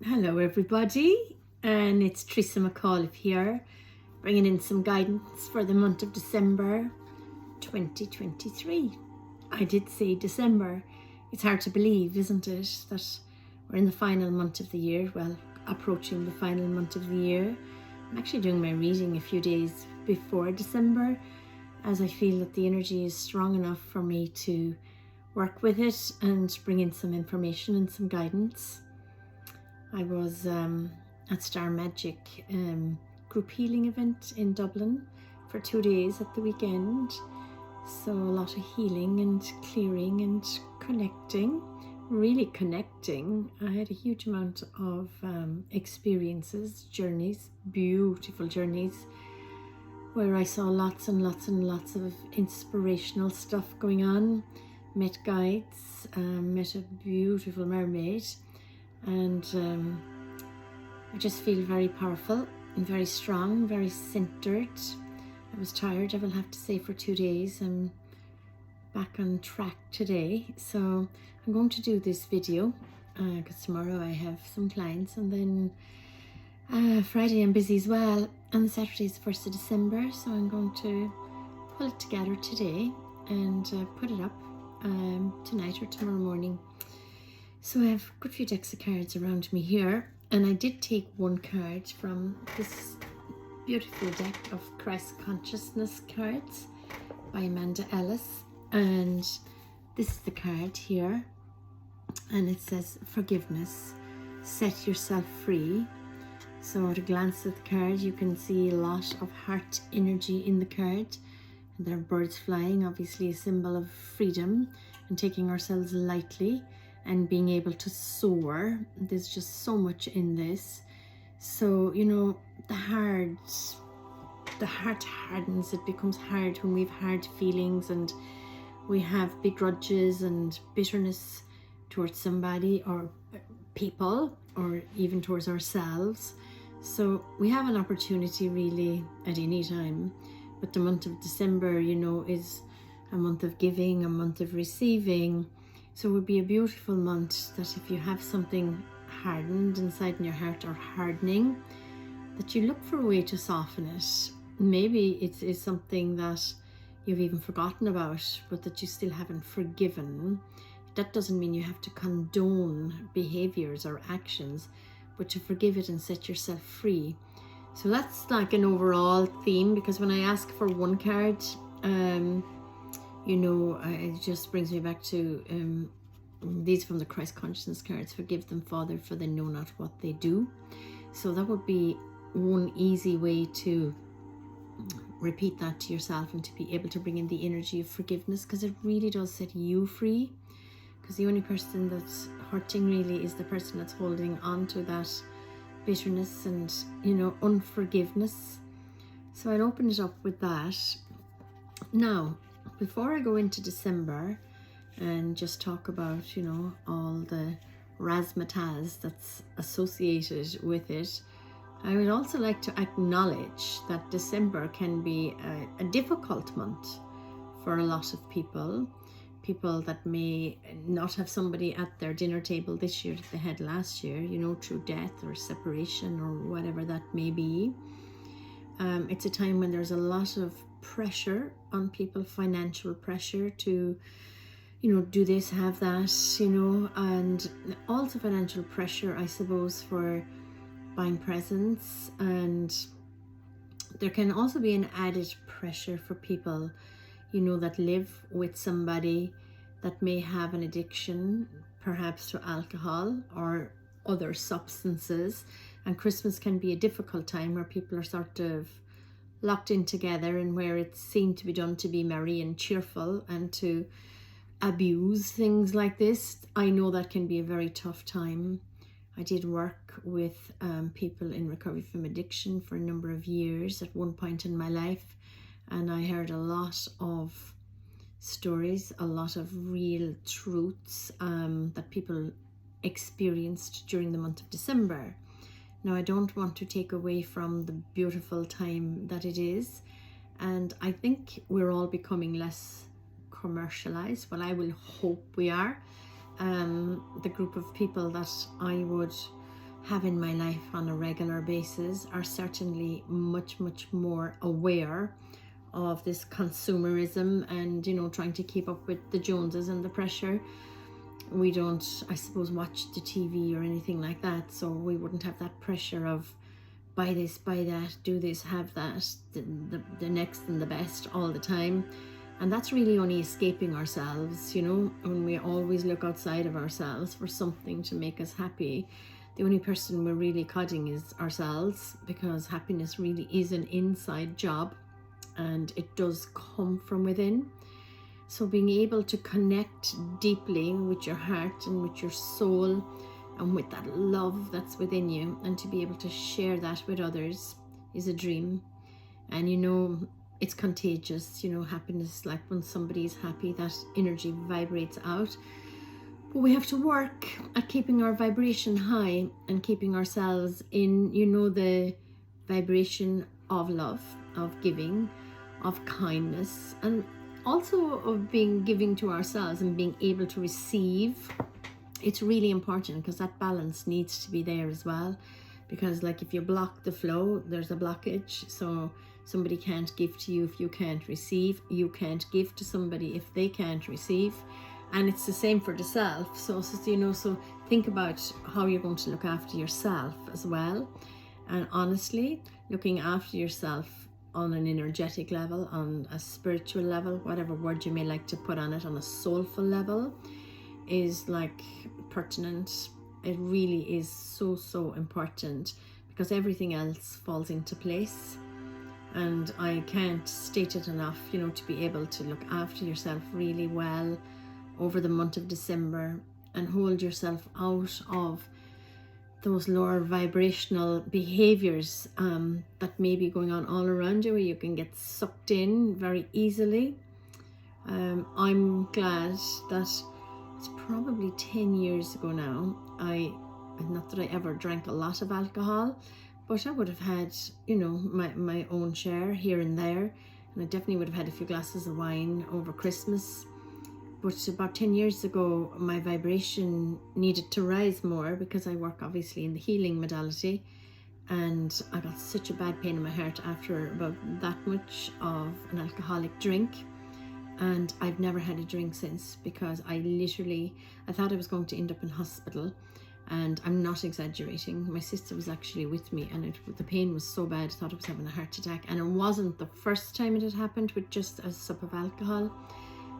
Hello everybody, and it's Therese Auliffe here, bringing in some guidance for the month of December 2023. I did say December. It's hard to believe, isn't it, that we're in the final month of the year, well, approaching the final month of the year. I'm actually doing my reading a few days before December, as I feel that the energy is strong enough for me to work with it and bring in some information and some guidance. I was at Star Magic group healing event in Dublin for 2 days at the weekend. So a lot of healing and clearing and connecting, really connecting. I had a huge amount of experiences, journeys, beautiful journeys, where I saw lots and lots and lots of inspirational stuff going on. Met guides, met a beautiful mermaid, and I just feel very powerful and very strong, very centered. I was tired, I will have to say, for 2 days. I'm back on track today, so I'm going to do this video because tomorrow I have some clients, and then Friday I'm busy as well, and Saturday is 1st of December, so I'm going to pull it together today and put it up tonight or tomorrow morning. So I have a good few decks of cards around me here, and I did take one card from this beautiful deck of Christ Consciousness cards by Amanda Ellis, and this is the card here, and it says forgiveness, set yourself free. So at a glance at the card you can see a lot of heart energy in the card, and there are birds flying, obviously a symbol of freedom and taking ourselves lightly and being able to soar. There's just so much in this. So, you know, the heart hardens. It becomes hard when we've hard feelings and we have begrudges and bitterness towards somebody or people, or even towards ourselves. So we have an opportunity really at any time. But the month of December, you know, is a month of giving, a month of receiving. So it would be a beautiful month that if you have something hardened inside in your heart or hardening, that you look for a way to soften it. Maybe it's something that you've even forgotten about, but that you still haven't forgiven. That doesn't mean you have to condone behaviors or actions, but to forgive it and set yourself free. So that's like an overall theme, because when I ask for one card, you know, it just brings me back to these from the Christ Consciousness cards. Forgive them, Father, for they know not what they do. So that would be one easy way to repeat that to yourself and to be able to bring in the energy of forgiveness, because it really does set you free. Because the only person that's hurting really is the person that's holding on to that bitterness and, you know, unforgiveness. So I'll open it up with that. Now, before I go into December and just talk about, you know, all the razzmatazz that's associated with it, I would also like to acknowledge that December can be a difficult month for a lot of people. People that may not have somebody at their dinner table this year that they had last year, you know, through death or separation or whatever that may be. It's a time when there's a lot of pressure on people, financial pressure to, you know, do this, have that, you know, and also financial pressure, I suppose, for buying presents. And there can also be an added pressure for people, you know, that live with somebody that may have an addiction, perhaps to alcohol or other substances. And Christmas can be a difficult time where people are sort of locked in together, and where it's seen to be done to be merry and cheerful and to abuse things like this. I know that can be a very tough time. I did work with people in recovery from addiction for a number of years at one point in my life, and I heard a lot of stories, a lot of real truths that people experienced during the month of December. Now, I don't want to take away from the beautiful time that it is, and I think we're all becoming less commercialized. Well, I will hope we are. The group of people that I would have in my life on a regular basis are certainly much more aware of this consumerism and, you know, trying to keep up with the Joneses and the pressure. We don't, I suppose, watch the TV or anything like that, so we wouldn't have that pressure of buy this, buy that, do this, have that, the next and the best all the time. And that's really only escaping ourselves, you know, when we always look outside of ourselves for something to make us happy. The only person we're really codding is ourselves, because happiness really is an inside job and it does come from within. So being able to connect deeply with your heart and with your soul and with that love that's within you, and to be able to share that with others is a dream. And you know, it's contagious, you know, happiness, like when somebody is happy, that energy vibrates out. But we have to work at keeping our vibration high and keeping ourselves in, you know, the vibration of love, of giving, of kindness, and also of being giving to ourselves and being able to receive. It's really important, because that balance needs to be there as well. Because like if you block the flow, there's a blockage. So somebody can't give to you if you can't receive. You can't give to somebody if they can't receive. And it's the same for the self. So you know, so think about how you're going to look after yourself as well. And honestly, looking after yourself on an energetic level, on a spiritual level, whatever word you may like to put on it, on a soulful level, is like pertinent. It really is so important, because everything else falls into place. And I can't state it enough, you know, to be able to look after yourself really well over the month of December and hold yourself out of those lower vibrational behaviors that may be going on all around you, where you can get sucked in very easily. I'm glad that it's probably 10 years ago now. Not that I ever drank a lot of alcohol, but I would have had, you know, my own share here and there. And I definitely would have had a few glasses of wine over Christmas. But about 10 years ago, my vibration needed to rise more, because I work obviously in the healing modality. And I got such a bad pain in my heart after about that much of an alcoholic drink. And I've never had a drink since, because I thought I was going to end up in hospital. And I'm not exaggerating. My sister was actually with me, and the pain was so bad, I thought I was having a heart attack. And it wasn't the first time it had happened with just a sup of alcohol.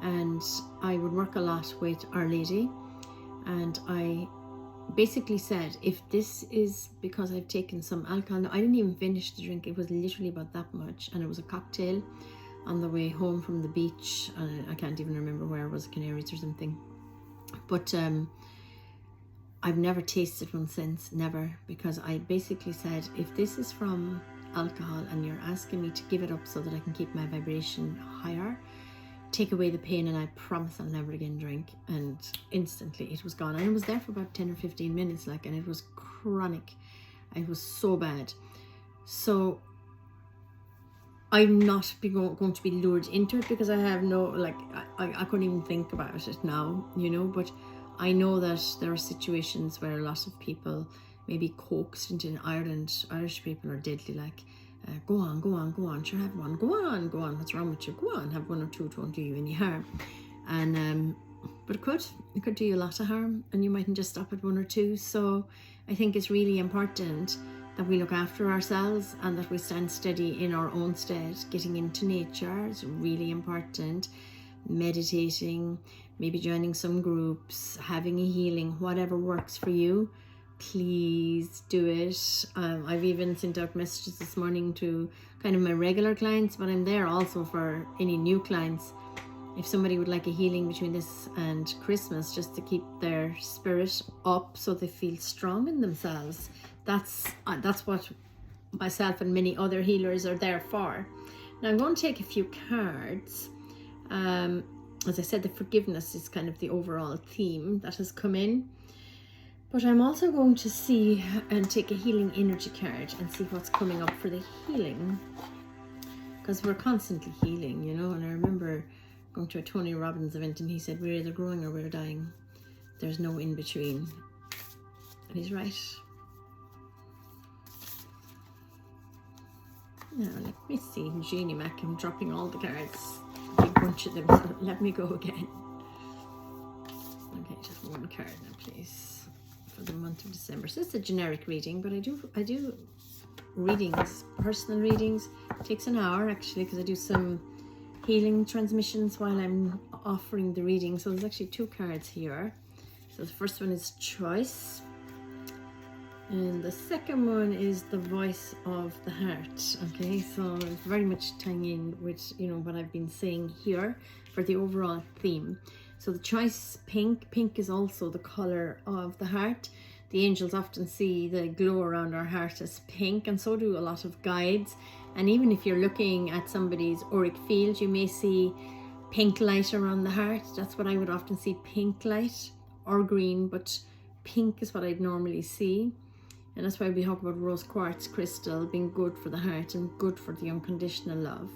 And I would work a lot with Our Lady, and I basically said, if this is because I've taken some alcohol, no, I didn't even finish the drink, it was literally about that much, and it was a cocktail on the way home from the beach. I can't even remember where it was, Canaries or something. But I've never tasted one since, never, because I basically said, if this is from alcohol and you're asking me to give it up so that I can keep my vibration higher, take away the pain, and I promise I'll never again drink. And instantly it was gone. And it was there for about 10 or 15 minutes, like, and it was chronic. It was so bad. So I'm not going to be lured into it, because I have no, like, I couldn't even think about it now, you know. But I know that there are situations where a lot of people may be coaxed into, in Ireland, Irish people are deadly, like, go on, sure, have one, go on, what's wrong with you, go on, have one or two, it won't do you any harm. And but it could do you a lot of harm, and you mightn't just stop at one or two. So I think it's really important that we look after ourselves, and that we stand steady in our own stead. Getting into nature is really important. Meditating, maybe joining some groups, having a healing, whatever works for you, please do it. I've even sent out messages this morning to kind of my regular clients, but I'm there also for any new clients. If somebody would like a healing between this and Christmas, just to keep their spirit up so they feel strong in themselves, that's what myself and many other healers are there for. Now I'm going to take a few cards. As I said, the forgiveness is kind of the overall theme that has come in. But I'm also going to see and take a healing energy card and see what's coming up for the healing. Because we're constantly healing, you know. And I remember going to a Tony Robbins event, and he said, we're either growing or we're dying. There's no in between. And he's right. Now let me see, Jeannie Mac, I'm dropping all the cards, a big bunch of them, so let me go again. Okay, just one card now, please, for the month of December. So it's a generic reading, but I do readings, personal readings. It takes an hour actually, because I do some healing transmissions while I'm offering the reading. So there's actually 2 cards here. So the first one is choice, and the second one is the voice of the heart. Okay, so it's very much tying in with, you know, what I've been saying here for the overall theme. So the choice, pink is also the color of the heart. The angels often see the glow around our heart as pink, and so do a lot of guides. And even if you're looking at somebody's auric field, you may see pink light around the heart. That's what I would often see, pink light, or green, but pink is what I'd normally see. And that's why we talk about rose quartz crystal being good for the heart and good for the unconditional love.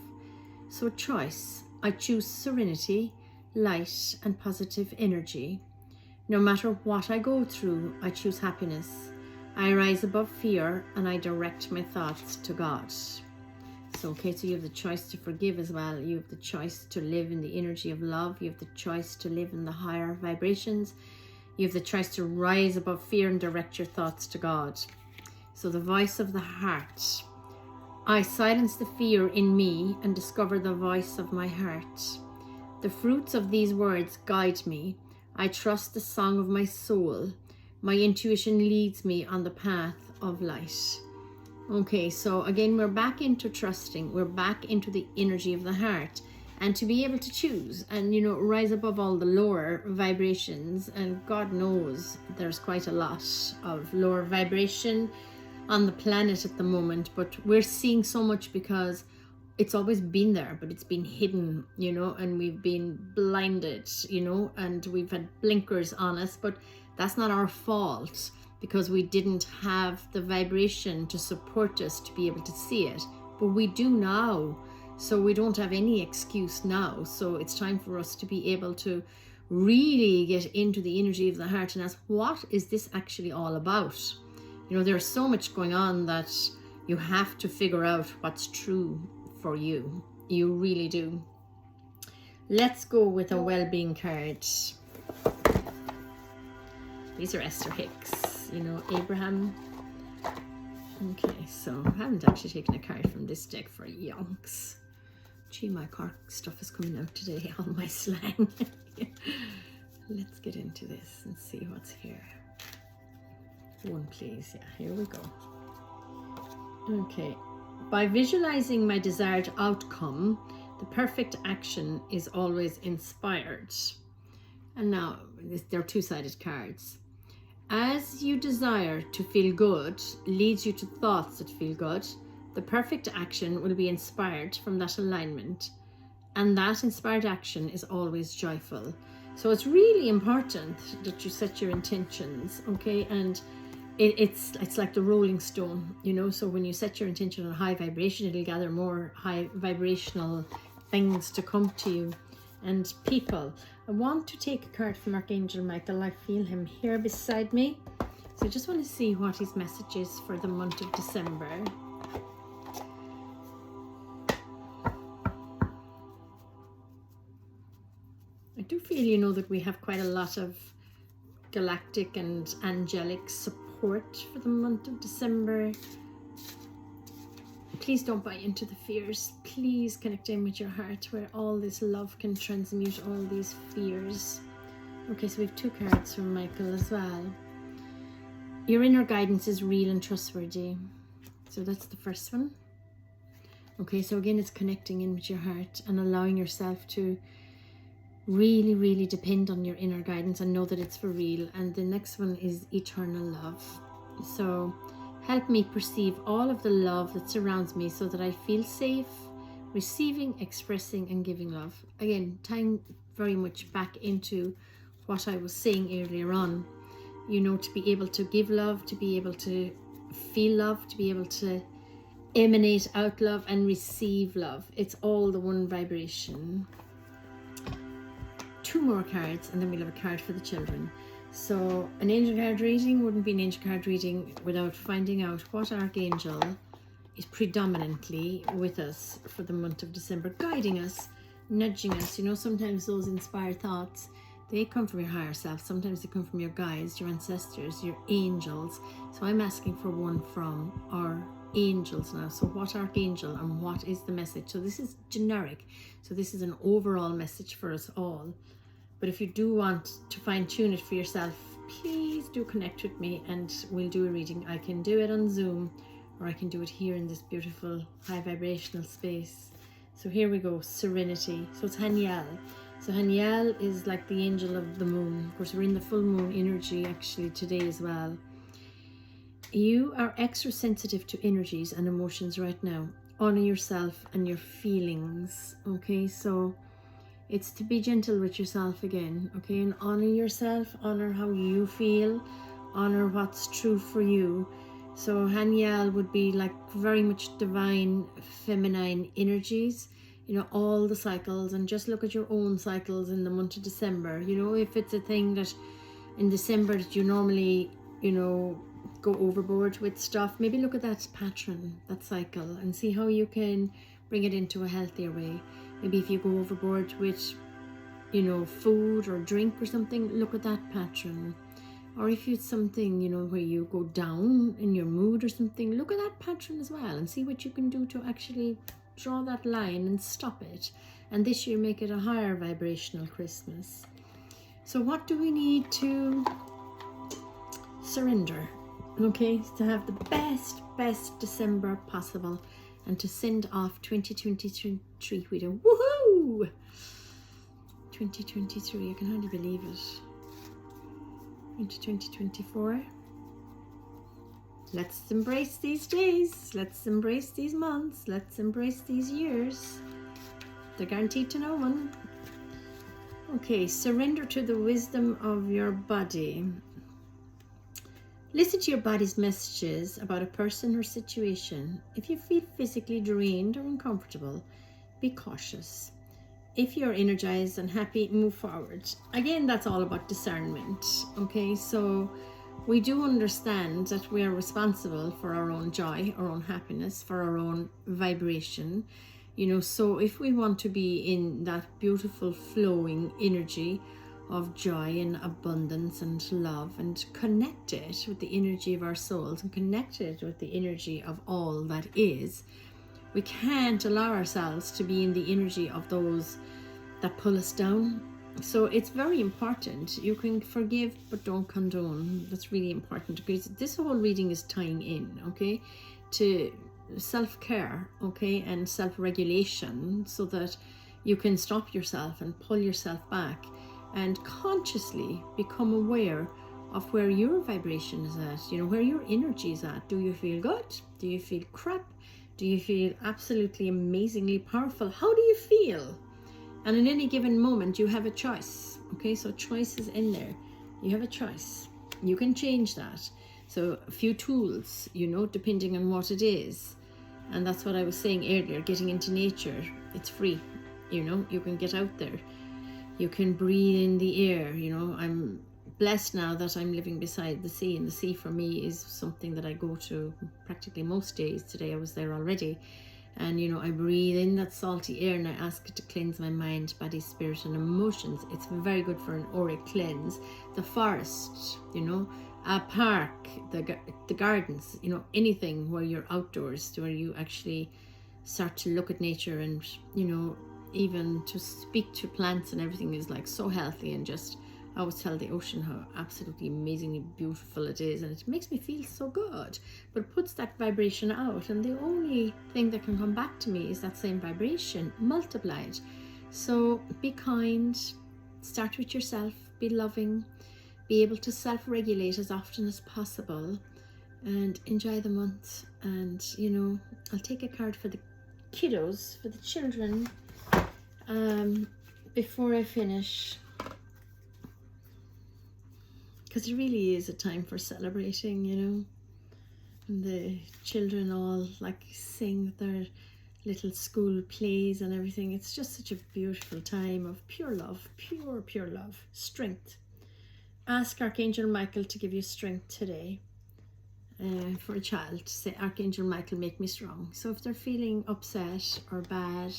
So choice, I choose serenity, light and positive energy. No matter what I go through, I choose happiness. I rise above fear and I direct my thoughts to God. So, okay, so you have the choice to forgive as well. You have the choice to live in the energy of love. You have the choice to live in the higher vibrations. You have the choice to rise above fear and direct your thoughts to God. So the voice of the heart. I silence the fear in me and discover the voice of my heart. The fruits of these words guide me. I trust the song of my soul. My intuition leads me on the path of light. Okay, so again, we're back into trusting. We're back into the energy of the heart. And to be able to choose and, you know, rise above all the lower vibrations. And God knows there's quite a lot of lower vibration on the planet at the moment. But we're seeing so much because it's always been there, but it's been hidden, you know, and we've been blinded, you know, and we've had blinkers on us. But that's not our fault, because we didn't have the vibration to support us to be able to see it. But we do now. So we don't have any excuse now. So it's time for us to be able to really get into the energy of the heart and ask, what is this actually all about? You know, there's so much going on that you have to figure out what's true for you. You really do. Let's go with a well-being card. These are Esther Hicks, you know, Abraham. Okay, so I haven't actually taken a card from this deck for yonks. Gee, my Cork stuff is coming out today, all my slang. Let's get into this and see what's here. One, please. Yeah, here we go. Okay. By visualizing my desired outcome, the perfect action is always inspired. And now, they're two-sided cards. As you desire to feel good leads you to thoughts that feel good, the perfect action will be inspired from that alignment. And that inspired action is always joyful. So it's really important that you set your intentions, okay? And it's like the rolling stone, you know? So when you set your intention on high vibration, it'll gather more high vibrational things to come to you. And people, I want to take a card from Archangel Michael. I feel him here beside me. So I just want to see what his message is for the month of December. I do feel, you know, that we have quite a lot of galactic and angelic support for the month of December. Please don't buy into the fears. Please connect in with your heart where all this love can transmute all these fears. Okay, so we have two cards from Michael as well. Your inner guidance is real and trustworthy. So that's the first one. Okay, so again, it's connecting in with your heart and allowing yourself to really, really depend on your inner guidance and know that it's for real. And the next one is eternal love. So help me perceive all of the love that surrounds me so that I feel safe, receiving, expressing, and giving love. Again, tying very much back into what I was saying earlier on. You know, to be able to give love, to be able to feel love, to be able to emanate out love and receive love. It's all the one vibration. Two more cards and then we'll have a card for the children. So an angel card reading wouldn't be an angel card reading without finding out what archangel is predominantly with us for the month of December, guiding us, nudging us. You know, sometimes those inspired thoughts, they come from your higher self. Sometimes they come from your guides, your ancestors, your angels. So I'm asking for one from our angels now. So what archangel and what is the message? So this is generic. So this is an overall message for us all. But if you do want to fine tune it for yourself, please do connect with me and we'll do a reading. I can do it on Zoom, or I can do it here in this beautiful high vibrational space. So here we go, serenity. So it's Haniel. So Haniel is like the angel of the moon. Of course, we're in the full moon energy actually today as well. You are extra sensitive to energies and emotions right now. Honor yourself and your feelings. Okay, so it's to be gentle with yourself again. Okay, and honor yourself, honor how you feel, honor what's true for you. So Haniel would be like very much divine feminine energies, you know, all the cycles, and just look at your own cycles in the month of December. You know, if it's a thing that in December that you normally, you know, go overboard with stuff, maybe look at that pattern, that cycle, and see how you can bring it into a healthier way. Maybe if you go overboard with, you know, food or drink or something, look at that pattern. Or if it's something, you know, where you go down in your mood or something, look at that pattern as well and see what you can do to actually draw that line and stop it. And this year, make it a higher vibrational Christmas. So what do we need to surrender? Okay, to have the best December possible and to send off 2023 with a woohoo! 2023, I can hardly believe it. Into 2024. Let's embrace these days. Let's embrace these months. Let's embrace these years. They're guaranteed to no one. Okay, surrender to the wisdom of your body. Listen to your body's messages about a person or situation. If you feel physically drained or uncomfortable, be cautious. If you're energized and happy, move forward. Again, that's all about discernment. Okay, so we do understand that we are responsible for our own joy, our own happiness, for our own vibration. You know, so if we want to be in that beautiful flowing energy of joy and abundance and love, and connect it with the energy of our souls and connect it with the energy of all that is, we can't allow ourselves to be in the energy of those that pull us down. So it's very important. You can forgive, but don't condone. That's really important, because this whole reading is tying in, okay, to self-care, okay, and self-regulation, so that you can stop yourself and pull yourself back and consciously become aware of where your vibration is at, you know, where your energy is at. Do you feel good? Do you feel crap? Do you feel absolutely amazingly powerful? How do you feel? And in any given moment, you have a choice. Okay, so choice is in there. You have a choice. You can change that. So a few tools, you know, depending on what it is. And that's what I was saying earlier, getting into nature. It's free, you know, you can get out there. You can breathe in the air, you know. I'm blessed now that I'm living beside the sea, and the sea for me is something that I go to practically most days. Today I was there already. And, you know, I breathe in that salty air and I ask it to cleanse my mind, body, spirit and emotions. It's very good for an auric cleanse. The forest, you know, a park, the gardens, you know, anything where you're outdoors, where you actually start to look at nature, and, you know, even to speak to plants and everything is like so healthy. And just, I always tell the ocean how absolutely amazingly beautiful it is, and it makes me feel so good, but it puts that vibration out, and the only thing that can come back to me is that same vibration multiplied. So be kind, start with yourself, be loving, be able to self-regulate as often as possible, and enjoy the month. And, you know, I'll take a card for the kiddos, for the children, before I finish, because it really is a time for celebrating, you know. And the children all like sing their little school plays and everything. It's just such a beautiful time of pure love, pure love, strength. Ask Archangel Michael to give you strength today. for a child to say, Archangel Michael, make me strong. So if they're feeling upset or bad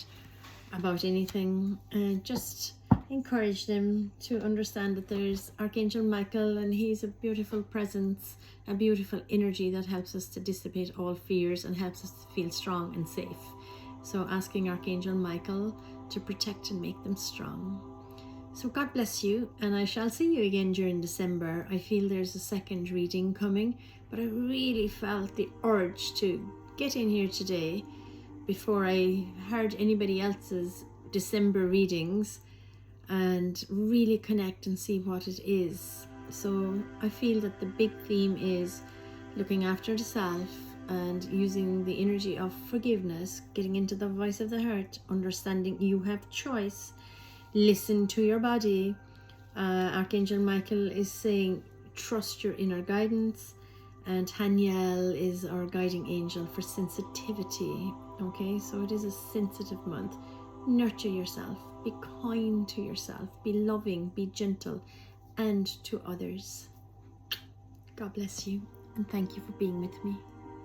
about anything, just encourage them to understand that there's Archangel Michael, and he's a beautiful presence, a beautiful energy that helps us to dissipate all fears and helps us to feel strong and safe. So asking Archangel Michael to protect and make them strong. So God bless you, and I shall see you again during December. I feel there's a second reading coming, but I really felt the urge to get in here today before I heard anybody else's December readings and really connect and see what it is. So I feel that the big theme is looking after the self and using the energy of forgiveness, getting into the voice of the heart, understanding you have choice, listen to your body. Archangel Michael is saying trust your inner guidance, and Haniel is our guiding angel for sensitivity. Okay, so it is a sensitive month. Nurture yourself, be kind to yourself, be loving, be gentle, and to others. God bless you, and thank you for being with me.